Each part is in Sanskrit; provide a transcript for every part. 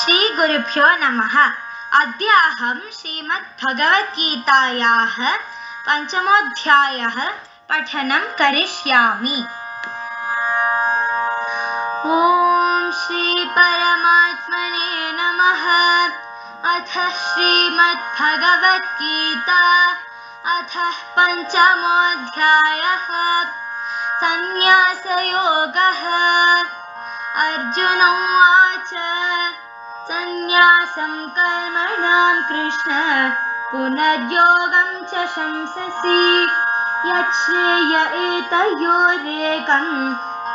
श्रीगुरुभ्यो नमः। अद्य अहं श्रीमद्भगवद्गीतायाः पञ्चमोऽध्यायः पठनं करिष्यामि। ॐ श्रीपरमात्मने नमः। अथ श्रीमद्भगवद्गीता अथ पञ्चमोऽध्यायः संन्यासयोगः। अर्जुन उवाच संन्यासं कर्मणां कृष्ण पुनर्योगं च शंससि यच्छ्रेय एतयोरेकं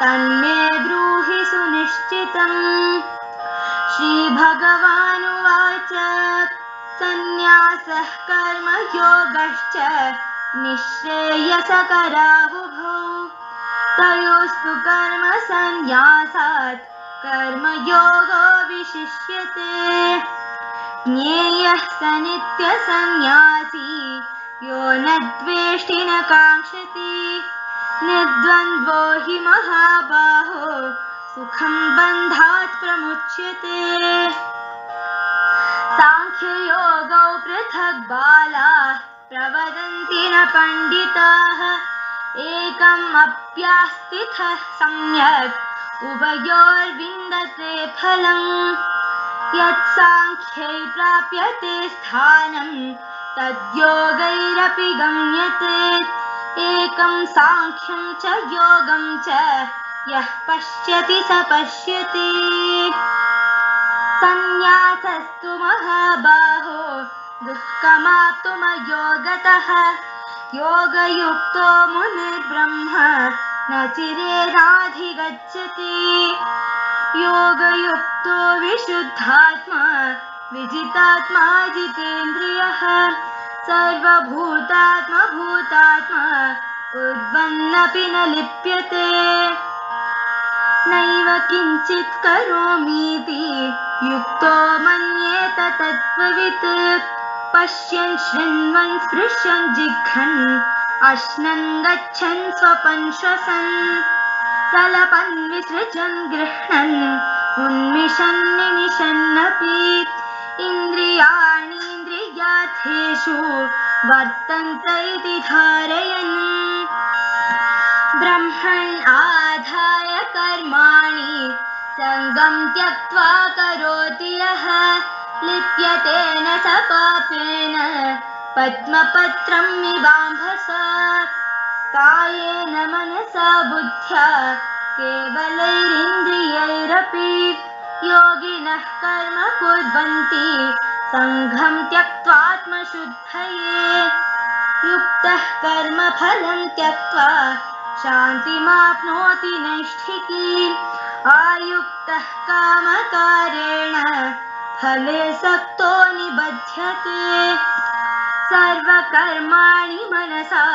तन्मे ब्रूहि सुनिश्चितम्। श्रीभगवानुवाच संन्यासः कर्मयोगश्च निःश्रेयसकरावुभौ तयोस्तु कर्मसन्न्यासात् कर्मयोगो विशिष्यते। ज्ञेयः स नित्यसन्न्यासी यो न द्वेष्टि न काङ्क्षति निर्द्वन्द्वो हि महाबाहो सुखं बन्धात् प्रमुच्यते। साङ्ख्ययोगौ पृथक् बालाः प्रवदन्ति न पण्डिताः एकम् अप्यास्थितः सम्यक् उभयोर्विन्दते फलम्। यत्साङ्ख्यै प्राप्यते स्थानं तद्योगैरपि गम्यते। एकं साङ्ख्यं च योगं च यः पश्यति स पश्यति। संन्यासस्तु महाबाहो दुःखमाप्तुमयोगतः योगयुक्तो मुनिर्ब्रह्म न चिरेणाधिगच्छति। योगयुक्तो विशुद्धात्मा विजितात्मा जितेन्द्रियः सर्वभूतात्मा भूतात्मा कुर्वन्नपि न लिप्यते। नैव किञ्चित् करोमीति युक्तो मन्येत तत्त्ववित् पश्यन् शृण्वन् स्पृशन् जिघ्रन् अश्नन् गच्छन् स्वपन् श्वसन् प्रलपन् विसृजन् गृह्णन् उन्मिषन् निमिषन्नपि इन्द्रियाणीन्द्रियार्थेषु वर्तन्त इति धारयन्। ब्रह्मण् आधाय कर्माणि सङ्गं त्यक्त्वा करोति यः लिप्यते न स पापेन पद्मपत्रं इवाम्भसा। कायेन मनसा बुद्ध्या केवलैरिन्द्रियैरपि योगिनः कर्म कुर्वन्ति सङ्घं त्यक्त्वात्मशुद्धये। युक्तः कर्मफलं त्यक्त्वा शान्तिमाप्नोति नैष्ठिकीम् आयुक्तः कामकारेण फले सक्तो निबध्यते। सर्वकर्माणि मनसा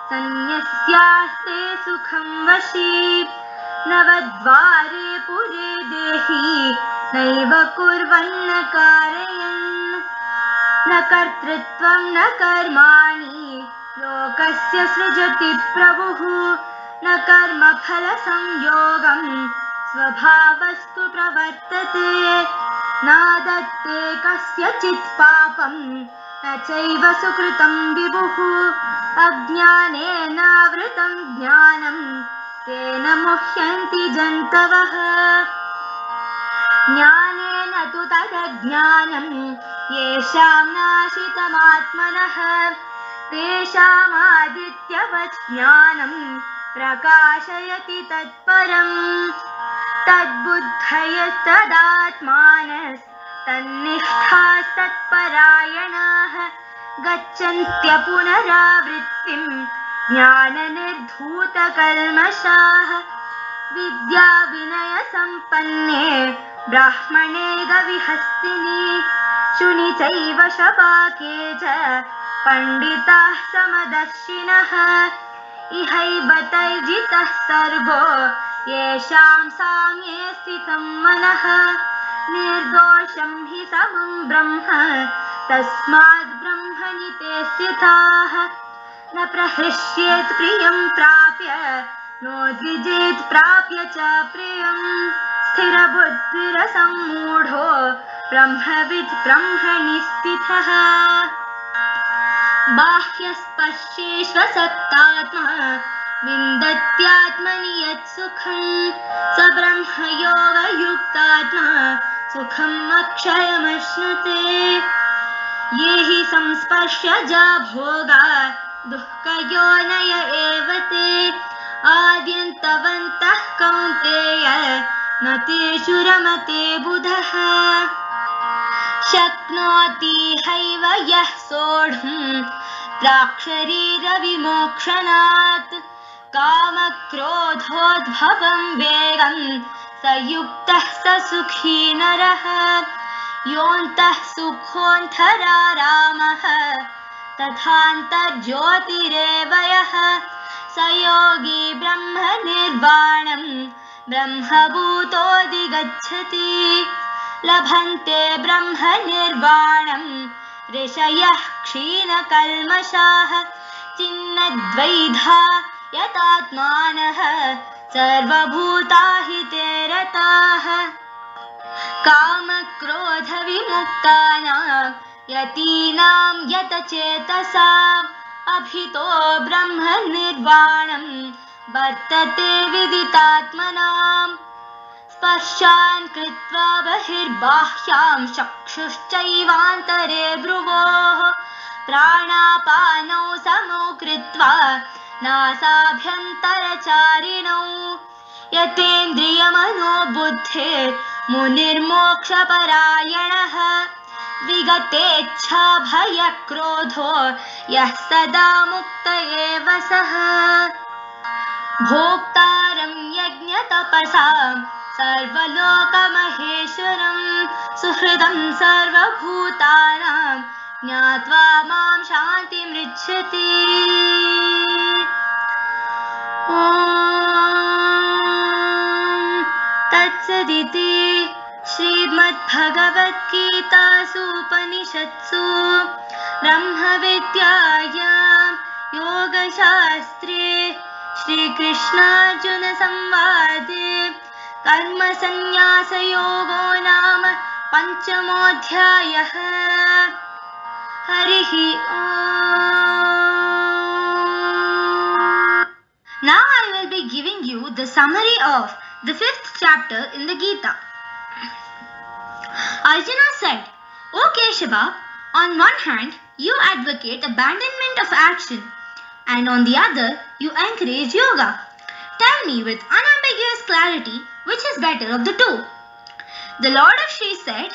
सन्न्यस्यास्ते सुखं वशी नवद्वारे पुरे देहि नैव कुर्वन्न कारयन्। न कर्तृत्वं न कर्माणि लोकस्य सृजति प्रभुः न कर्मफलसंयोगं स्वभावस्तु प्रवर्तते। न दत्ते कस्यचित् पापं न चैव सुकृतं विभुः अज्ञानेनावृतं ज्ञानं तेन मुह्यन्ति जन्तवः। ज्ञानेन तु तदज्ञानं येषां नाशितमात्मनः तेषामादित्यवत् ज्ञानं प्रकाशयति तत्परम्। तद्बुद्धयस्तदात्मानस्तन्निष्ठास्तत्परायणाः गच्छन्त्य पुनरावृत्तिं ज्ञाननिर्धूतकल्मषाः। विद्याविनयसम्पन्ने ब्राह्मणे गविहस्तिनि शुनि चैव शपाके च पण्डिताः समदर्शिनः। इहैव तैर्जितः सर्गो येषां साम्ये स्थितं मनः निर्दोषं हि समं ब्रह्म तस्माद् ब्रह्मणि ते स्थिताः। न प्रहृष्येत् प्रियं प्राप्य नोद्विजेत् प्राप्य च प्रियं स्थिरबुद्धिरसम्मूढो ब्रह्मविद् ब्रह्मणि स्थितः बाह्यस्पर्शेष्वसक्तात्मा विन्दत्यात्मनि यत्सुखम् स ब्रह्मयोगयुक्तात्मा सुखम् अक्षयमश्नुते ये हि संस्पर्शजा भोगा दुःखयोनय एव ते आद्यन्तवन्तः कौन्तेय न तेषु रमते बुधः शक्नोति हैव यः सोढुम् प्राक्शरीरविमोक्षणात् कामक्रोधोद्भवम् वेगम् स युक्तः स सुखी नरः योऽन्तः सुखोऽन्तरारामः तथान्तर्ज्योतिरेव यः स योगी ब्रह्मनिर्वाणम् ब्रह्मभूतोऽधिगच्छति लभन्ते ब्रह्मनिर्वाणम् ऋषयः क्षीणकल्मषाः चिन्नद्वैधा यतात्मानः सर्वभूताहिते रताः कामक्रोधविमुक्तानां यतीनां यतचेतसाम् अभितो ब्रह्मनिर्वाणं वर्तते विदितात्मनाम् स्पर्शान् कृत्वा बहिर्बाह्यां चक्षुश्चैवान्तरे भ्रुवोः प्राणापानौ समौ कृत्वा नासाभ्यन्तरचारिणौ यतेन्द्रियमनोबुद्धिर्मुनिर्मोक्षपरायणः विगतेच्छाभयक्रोधो यः सदा मुक्त एव सः भोक्तारं यज्ञतपसां सर्वलोकमहेश्वरं सुहृदं सर्वभूतानां ज्ञात्वा मां शान्तिमृच्छति ॐ तत्सदिति श्रीमद्भगवद्गीतासूपनिषत्सु ब्रह्मविद्यायां योगशास्त्रे श्रीकृष्णार्जुनसंवादे कर्मसन्न्यासयोगो नाम पञ्चमोऽध्यायः हरिः ॐ. Now I will be giving you the summary of the 5th chapter in the Gita. Arjuna said, O Keshava, on one hand you advocate abandonment of action and on the other you encourage yoga. Tell me with unambiguous clarity which is better of the two. The Lord of Shri said,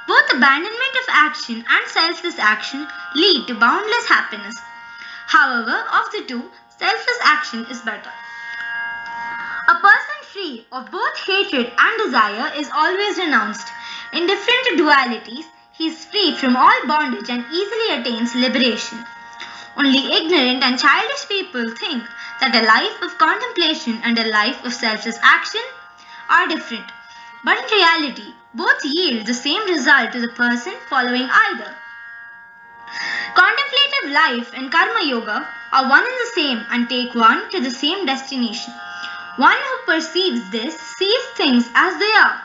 both abandonment of action and selfless action lead to boundless happiness. However, of the two, selfless action is better. A person free of both hatred and desire is always renounced. Indifferent to dualities, he is free from all bondage and easily attains liberation. Only ignorant and childish people think that a life of contemplation and a life of selfless action are different. But in reality, both yield the same result to the person following either. Contemplative life and karma yoga are one and the same and take one to the same destination. One who perceives this sees things as they are.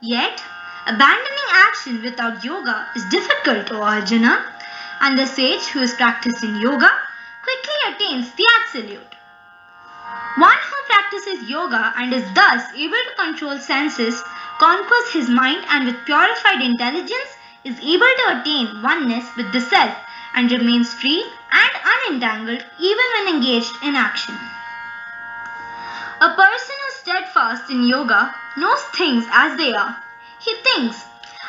Yet, abandoning action without yoga is difficult, O Arjuna, and the sage who is practicing yoga quickly attains the absolute. One who practices yoga and is thus able to control senses, conquers his mind and with purified intelligence is able to attain oneness with the self and remains free and unentangled even when engaged in action. A person who is steadfast in yoga knows things as they are. He thinks,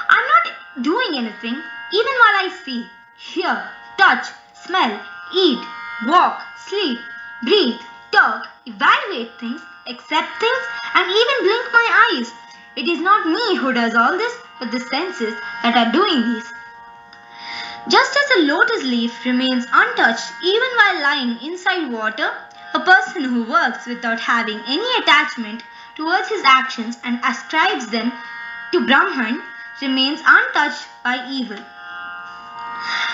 I'm not doing anything even while I see, hear, touch, smell, eat, walk, sleep, breathe, talk, evaluate things, accept things, and even blink my eyes. It is not me who does all this, but the senses that are doing these. Just as a lotus leaf remains untouched even while lying inside water, a person who works without having any attachment towards his actions and ascribes them to Brahman remains untouched by evil.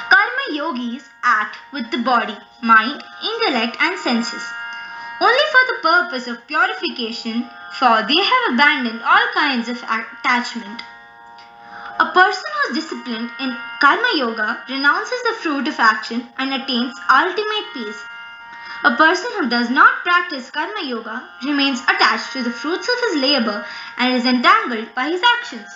Karma yogis act with the body, mind, intellect and senses. Only for the purpose of purification, for they have abandoned all kinds of attachment. A person who is disciplined in karma yoga renounces the fruit of action and attains ultimate peace. A person who does not practice karma yoga remains attached to the fruits of his labor and is entangled by his actions.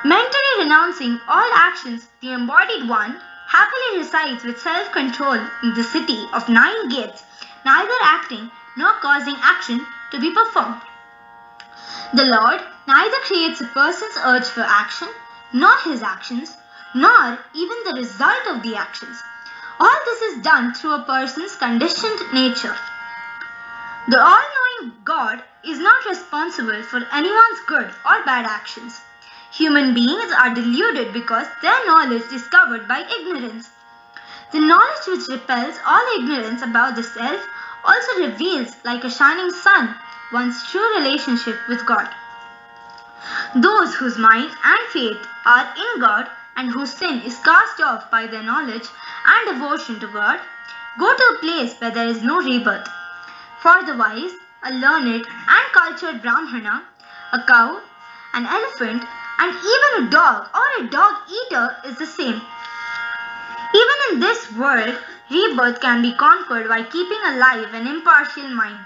Mentally renouncing all actions, the embodied one happily resides with self-control in the city of 9 gates, neither acting nor causing action to be performed. The Lord neither creates a person's urge for action, nor his actions, nor even the result of the actions. All this is done through a person's conditioned nature. The all-knowing God is not responsible for anyone's good or bad actions. Human beings are deluded because their knowledge is covered by ignorance. The knowledge which repels all ignorance about the self also reveals like a shining sun one's true relationship with God. Those whose mind and faith are in God and whose sin is cast off by their knowledge and devotion to God go to a place where there is no rebirth. For the wise, a learned and cultured Brahmana, a cow, an elephant, and even a dog or a dog eater is the same. Even in this world, rebirth can be conquered by keeping alive an impartial mind.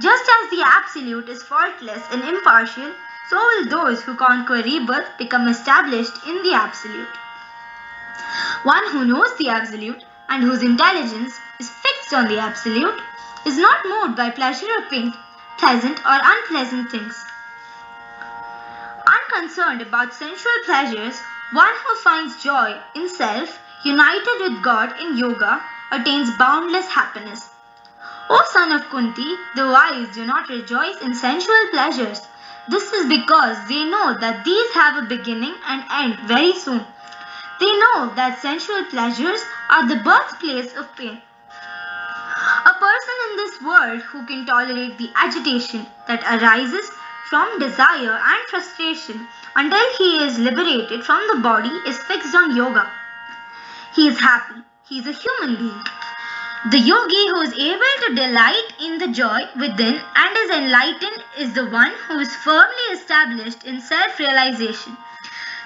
Just as the Absolute is faultless and impartial, so will those who conquer rebirth become established in the Absolute. One who knows the Absolute and whose intelligence is fixed on the Absolute is not moved by pleasure or pain, pleasant or unpleasant things. Unconcerned about sensual pleasures, one who finds joy in self, united with God in yoga, attains boundless happiness. O son of Kunti, the wise do not rejoice in sensual pleasures. This is because they know that these have a beginning and end very soon. They know that sensual pleasures are the birthplace of pain. A person in this world who can tolerate the agitation that arises from desire and frustration until he is liberated from the body is fixed on yoga. He is happy. He is a human being. The yogi who is able to delight in the joy within and is enlightened is the one who is firmly established in self-realization.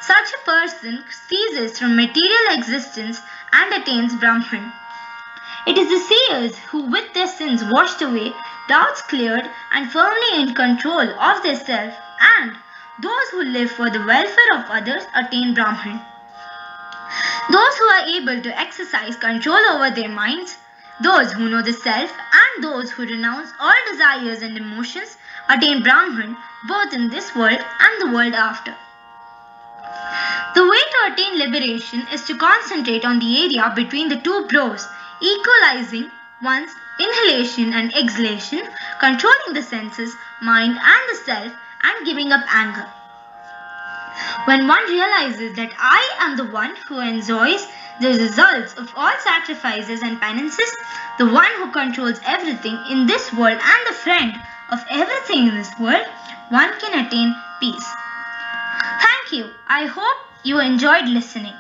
Such a person ceases from material existence and attains Brahman. It is the seers who, with their sins washed away, doubts cleared, and firmly in control of their self, and those who live for the welfare of others attain Brahman. Those who are able to exercise control over their minds, those who know the self, and those who renounce all desires and emotions attain Brahman both in this world and the world after. The way to attain liberation is to concentrate on the area between the two brows, equalizing one's inhalation and exhalation, controlling the senses, mind and the self, and giving up anger. When one realizes that I am the one who enjoys the results of all sacrifices and penances, the one who controls everything in this world and the friend of everything in this world, one can attain peace. Thank you. I hope you enjoyed listening.